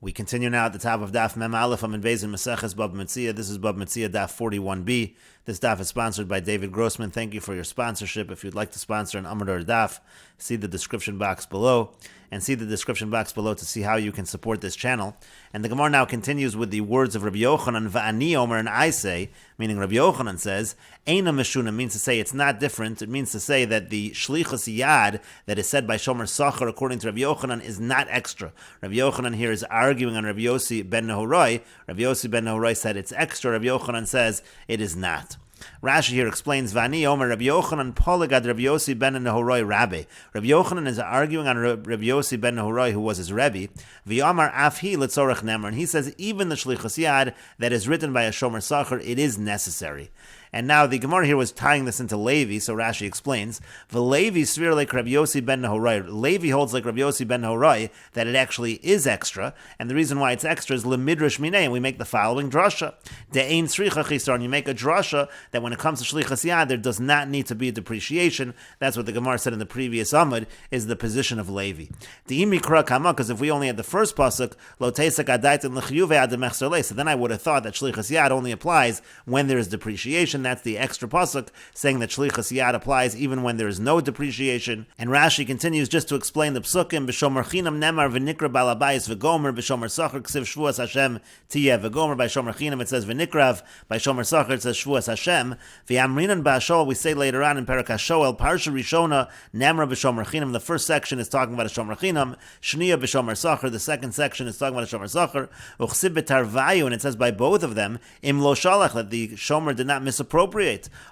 We continue now at the top of Daf Mem Aleph Amud Beis in Meseches Bava Metzia. This is Bava Metzia Daf 41b. This Daf is sponsored by David Grossman. Thank you for your sponsorship. If you'd like to sponsor an Amud or Daf, see the description box below, and see the description box below to see how you can support this channel. And the Gemara now continues with the words of Rabbi Yochanan, Va'ani Omer, and I say, meaning Rabbi Yochanan says, Eina Meshuna, means to say it's not different. It means to say that the Shlichus Yad that is said by Shomer Sachar, according to Rabbi Yochanan, is not extra. Rabbi Yochanan here is arguing on Rabbi Yossi ben Nehorai. Rabbi Yossi ben Nehorai said it's extra. Rabbi Yochanan says it is not. Rashi here explains, Vani Omer, Rabbi Yochanan Poligad Rabbi Yossi ben Nehorai Rabbi. Rabbi Yochanan is arguing on Rabbi Yossi ben Nehorai, who was his Rebbe. V'yamar afhi letzorach nemer, and he says even the Shlichus Yad that is written by a Shomer Sachar, it is necessary. And now the Gemara here was tying this into Levi, so Rashi explains, V'Levi svir like Rabbi Yossi ben Nehorai. Levi holds like Rabbi Yossi ben Nehorai that it actually is extra, and the reason why it's extra is lemidrash minei, and we make the following drasha. De'ein tzricha chisar, and you make a drasha that when it comes to Shlichus Yad, there does not need to be a depreciation. That's what the Gemara said in the previous Amud, is the position of Levi. De'im mikra kama, because if we only had the first pasuk, lo tesak adait and l'chiyuve ad mechser le, so then I would have thought that Shlichus Yad only applies when there is depreciation. That's the extra pasuk saying that Shlichus Yad applies even when there is no depreciation. And Rashi continues just to explain the psukim, b'shomer chinam nemar v'nikra balabayis v'gomer, b'shomer sachar ksiv shvuas Hashem tiyeh v'gomer, by shomer chinam it says v'nikrav, by shomer sachar it says shvuas Hashem, v'yamrinan ba'ashol, we say later on in Perak HaShoel, parsha rishona nemar b'shomer chinam, the first section is talking about a shomer chinam, shniya b'shomer sachar, the second section is talking about a shomer sachar, uchsib b'tarvayu, and it says by both of them, im lo shalach, that the shomer did not misappropriate.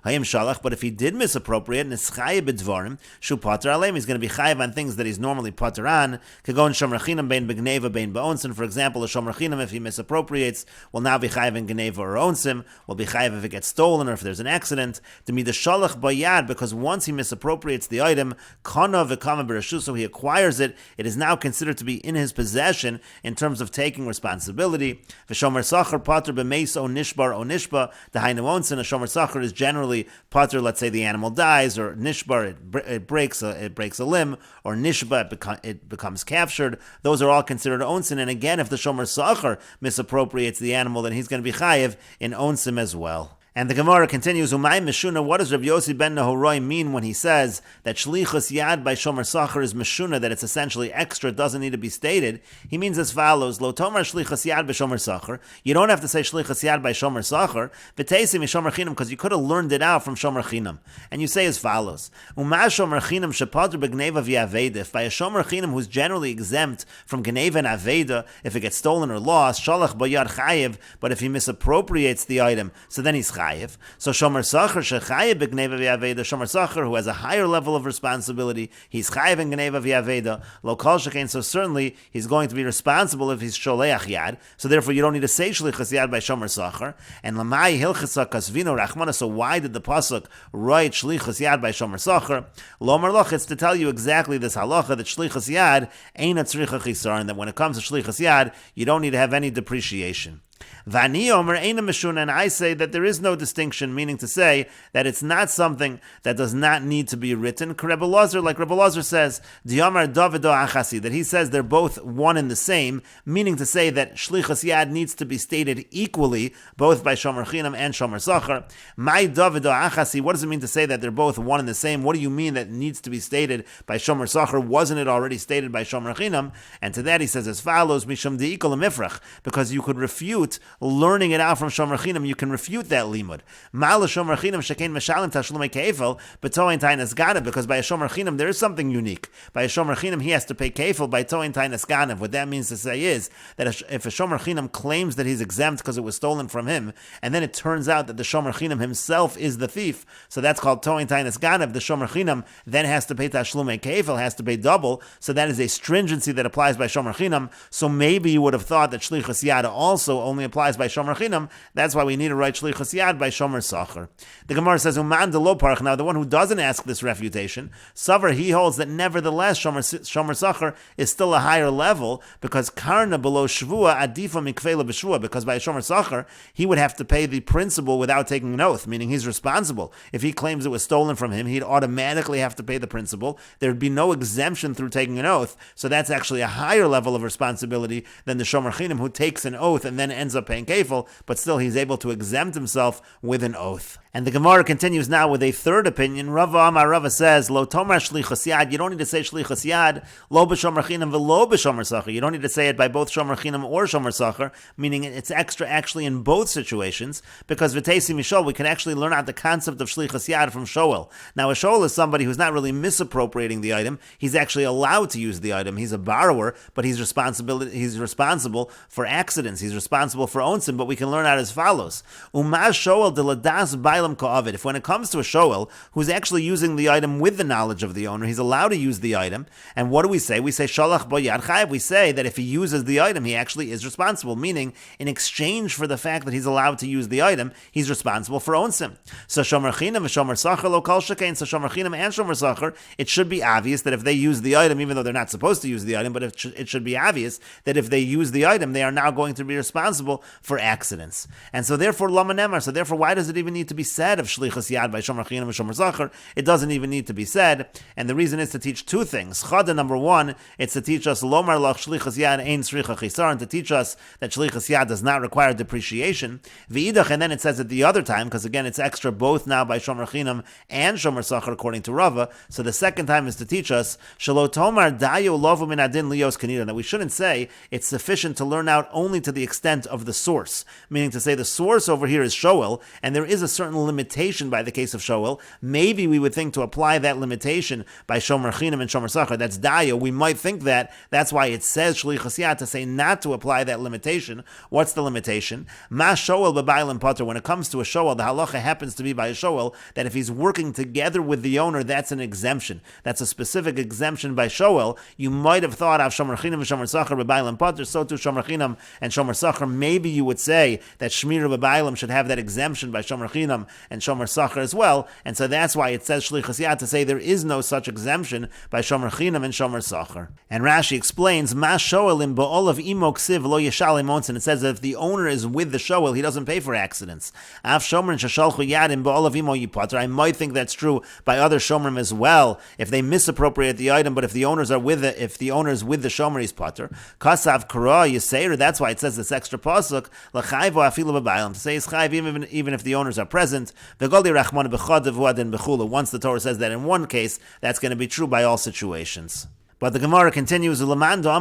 Hayim shalach, but if he did misappropriate, nischaye b'dvarim shu pater aleim, he's going to be chayiv on things that he's normally pater on. Kagon shomer chinam bein begneva bein ba'onsim. For example, a shomer chinam, if he misappropriates, will now be chayiv in gneva or onsim. Will be chayiv if it gets stolen or if there's an accident. To me the shalach bayad, because once he misappropriates the item, kana v'kama b'rashu, so he acquires it, it is now considered to be in his possession in terms of taking responsibility. V'shomer sachar pater b'meis o nishbar o nishba. The hainu onsim, a shomer sachar is generally pater, let's say the animal dies, or nishbar, it breaks a limb, or nishba, it becomes captured. Those are all considered onsin, and again, if the shomer sachar misappropriates the animal, then he's going to be chayiv in onsim as well. And the Gemara continues, Umay Meshuna, what does Rabbi Yossi ben Nehorai mean when he says that Shlichus Yad by Shomer Sachar is Meshuna, that it's essentially extra, doesn't need to be stated? He means as follows, Lo Tomar Shlichus Yad by Shomer Sachar, you don't have to say Shlichus Yad by Shomer Sachar, V'teisi mi Shomer Chinam, because you could have learned it out from Shomer Chinam. And you say as follows, Umay Shomer Chinam shepater b'gneva v'aveda, if by a Shomer Chinam who's generally exempt from Gneva and Aveda, if it gets stolen or lost, Shalach Bayad Chayiv, but if he misappropriates the item, so then he's chayiv. So Shomer Sachar shechayiv b'gneva v'aveda, Shomer Sachar who has a higher level of responsibility, he's chayiv in gneva v'aveda, lo kol shekain, so certainly he's going to be responsible if he's sholeach yad, so therefore you don't need to say shlichus yad by Shomer Sachar. And lamai hilchasa kasvino rachmana, so why did the pasuk write shlichus yad by Shomer Sachar? Lomar loch, it's to tell you exactly this halacha, that shlichus yad ain't a tzricha chisar, and that when it comes to shlichus yad, you don't need to have any depreciation. Vani Omer Eina Meshuna, and I say that there is no distinction, meaning to say that it's not something that does not need to be written. Rebbe Lazar, like Rebbe Lazar says, Diamar Davido Achasi, that he says they're both one and the same, meaning to say that Shlichus Yad needs to be stated equally, both by Shomer Chinam and Shomer Sachar. My Davido Achasi, what does it mean to say that they're both one and the same? What do you mean that needs to be stated by Shomer Sachar? Wasn't it already stated by Shomer Chinam? And to that he says as follows, Mishum De'ikol Mifrach, because you could refute learning it out from Shomer Chinam, you can refute that limud. Ma'ala Shomer Chinam shekein meshalim tashlumei kefil b'toin tainas ganav, because by a Shomer Chinam there is something unique. By a Shomer Chinam he has to pay kefil by toin tainas ganav. What that means to say is that if a Shomer Chinam claims that he's exempt because it was stolen from him, and then it turns out that the Shomer Chinam himself is the thief, so that's called toin tainas ganav. The Shomer Chinam then has to pay tashlumei kefil, has to pay double. So that is a stringency that applies by Shomer Chinam. So maybe you would have thought that Shlichus Yad also only only applies by shomer chinam. That's why we need to write shlichus yad by shomer sacher. The Gemara says, uman de lo parach. Now, the one who doesn't ask this refutation, savar, he holds that nevertheless shomer sacher is still a higher level because karna below shvua adifa mikvela b'shvua, because by shomer sacher he would have to pay the principal without taking an oath, meaning he's responsible. If he claims it was stolen from him, he'd automatically have to pay the principal. There'd be no exemption through taking an oath. So that's actually a higher level of responsibility than the shomer chinam who takes an oath and then ends up paying kefil, but still he's able to exempt himself with an oath. And the Gemara continues now with a third opinion. Rava Amar Rava says, Lo tomar shlichus yad. You don't need to say shlichus yad, lo b'shomer chinam v'lo b'shomer sacher. You don't need to say it by both shomer chinam or shomer sacher, meaning it's extra actually in both situations, because v'teisi mishol, we can actually learn out the concept of shlichus yad from shoel. Now, a shoel is somebody who's not really misappropriating the item. He's actually allowed to use the item. He's a borrower, but he's responsible for accidents. He's responsible for onsim, but we can learn out as follows. Umaz shoel de ladas bailam ka'avid. If when it comes to a shoel who's actually using the item with the knowledge of the owner, he's allowed to use the item. And what do we say? We say shalach bo yad chayav. We say that if he uses the item, he actually is responsible, meaning in exchange for the fact that he's allowed to use the item, he's responsible for onsim. So shomer chinam and shomer sacher lo kol shekain. So shomer chinam and shomer sacher, it should be obvious that if they use the item, even though they're not supposed to use the item, but it should be obvious that if they use the item, they are now going to be responsible for accidents. And so therefore, lama nemar. So therefore, why does it even need to be said of shlichus yad by shomer chinam and shomer sacher? It doesn't even need to be said. And the reason is to teach two things. Chada, number one, it's to teach us lomar lach shlichus yad ein sricha chisar, and to teach us that shlichus yad does not require depreciation. V'idach, and then it says it the other time, because again, it's extra both now by shomer chinam and shomer sacher according to Rava. So the second time is to teach us shelo tomar dayo lovu min adin lios kanida, that we shouldn't say it's sufficient to learn out only to the extent of the source, meaning to say the source over here is shoel, and there is a certain limitation by the case of shoel. Maybe we would think to apply that limitation by shomer chinam and shomer sacher. That's dayo. We might think that. That's why it says shlichus yad to say not to apply that limitation. What's the limitation? Ma shoel b'bailim pater. When it comes to a shoel, the halacha happens to be by a shoel that if he's working together with the owner, that's an exemption. That's a specific exemption by shoel. You might have thought of shomer chinam and shomer sacher b'bailim pater. So too shomer chinam and shomer sacher. Maybe you would say that shmira b'bailim should have that exemption by shomer chinam and shomer sacher as well. And so that's why it says shlichus yad to say there is no such exemption by shomer chinam and shomer sacher. And Rashi explains, Ma shoelim ba'olav imo ksiv lo yeshalim onsin. It says that if the owner is with the shoel, he doesn't pay for accidents. Af shomer sheshalchu yadim ba'olav imo yipater. I might think that's true by other shomerim as well. If they misappropriate the item, but if the owners are with it, if the owner is with the shomer, he's pater. Kasav kara yiseir. That's why it says this extra pasuk l'chayvo afilu b'bailam, to say is chayv even if the owners are present. V'goli rachman b'chadav uadin b'chula. Once the Torah says that in one case, that's going to be true by all situations. But the Gemara continues, according to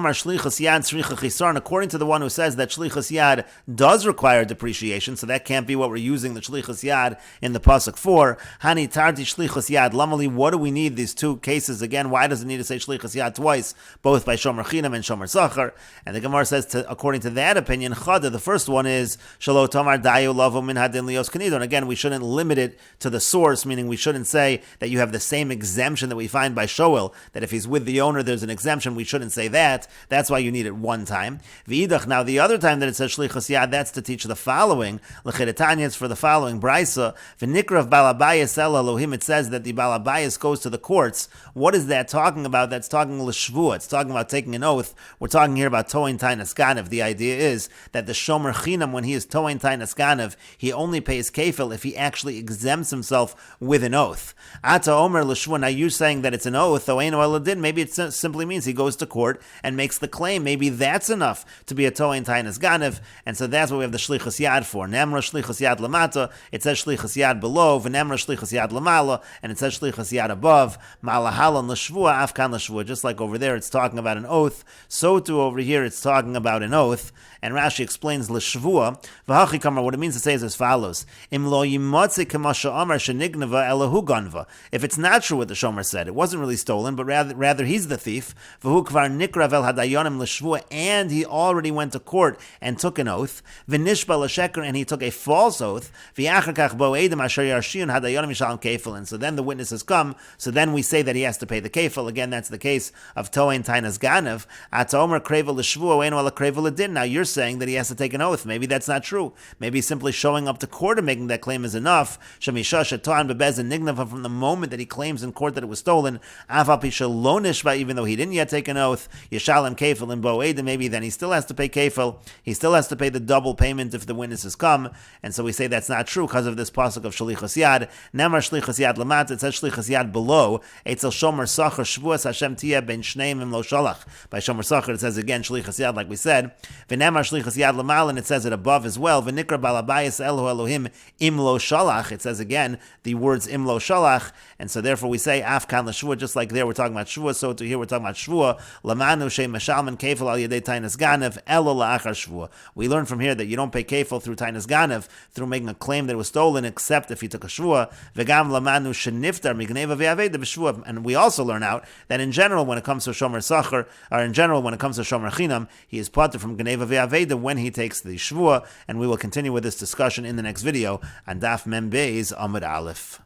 the one who says that shlichus yad does require depreciation, so that can't be what we're using the shlichus yad in the pasuk for. Hani tarti shlichus yad lamali. What do we need these two cases again? Why does it need to say shlichus yad twice, both by shomer chinam and shomer sacher? And the Gemara says, according to that opinion, chada, the first one is shelo tomar dayu lavo min hadin lios kanido. And again, we shouldn't limit it to the source, meaning we shouldn't say that you have the same exemption that we find by shoel, that if he's with the owner, there's an exemption. We shouldn't say that. That's why you need it one time. V'idach, now the other time that it says shlichus yad, that's to teach the following. L'chidetanya, it's for the following. Brisa, v'nikrav balabayas el Elohim. It says that the balabayas goes to the courts. What is that talking about? That's talking l'shvua. It's talking about taking an oath. We're talking here about toin tainas ganav. The idea is that the shomer chinam, when he is toin tainas ganav, he only pays kefil if he actually exempts himself with an oath. Ata omer l'shvua. Now you're saying that it's an oath, though ain't eladin. Maybe it's simply means he goes to court and makes the claim. Maybe that's enough to be a toin tainas ganav, and so that's what we have the shlichus yad for. Nemra shlichus yad lamata, it says shlichus yad below, v'nemra shlichus yad lamala, and it says shlichus yad above. Malahalan l'shvua, afkan l'shvua. Just like over there, it's talking about an oath. So too over here, it's talking about an oath. And Rashi explains l'shvua. V'hachi kamar. What it means to say is as follows: Im lo yimotzi kamasha amar shenignava elahu ganva. If it's not true what the shomer said, it wasn't really stolen, but rather he's the thief. thief, v'hu kvar nikra vel hadayonim l'shvua, and he already went to court and took an oath, v'nishba l'sheker, and he took a false oath, v'yachar kach bo edim asher yarshiyun hadayonim yishalem kefil, and so then the witnesses come, so then we say that he has to pay the kefil. Again, that's the case of toein tainas ganav, at omer krevel l'shvua, einu ala krevel l'din. Now you're saying that he has to take an oath. Maybe that's not true. Maybe simply showing up to court and making that claim is enough. Shamisha shetoan bebezin nignava, from the moment that he claims in court that it was stolen, afal pisha lo nishba, even though he didn't yet take an oath, yishalem kefil in bo edim, maybe then he still has to pay kefil. He still has to pay the double payment if the witnesses come. And so we say that's not true because of this pasuk of shlichus yad. Nemar shlichus yad lamat, it says shlichus yad below. Etzel shomer sachar shvuas Hashem tiyeh ben shneim im lo shalach. By shomer sachar it says again shlichus yad, like we said. V'nemar shlichus yad lamal, and it says it above as well. V'nikra balabayis Elohu Elohim im lo shalach. It says again the words im lo shalach, and so therefore we say afkan l'shvua, just like there we're talking about shvua, so to here we're talking about shvua. Lamanu shei mashalman kefil al yedei tainas ganav elo la'achar shvua. We learn from here that you don't pay kefil through tainas ganav, through making a claim that it was stolen, except if you took a shvua. V'gam lamanu sheniftar migneva v'yaveda b'shvua. And we also learn out that in general, when it comes to shomer sachar, or in general when it comes to shomer chinam, he is patur from gneva v'yaveda when he takes the shvua. And we will continue with this discussion in the next video on Daf Mem Beis Amud Aleph.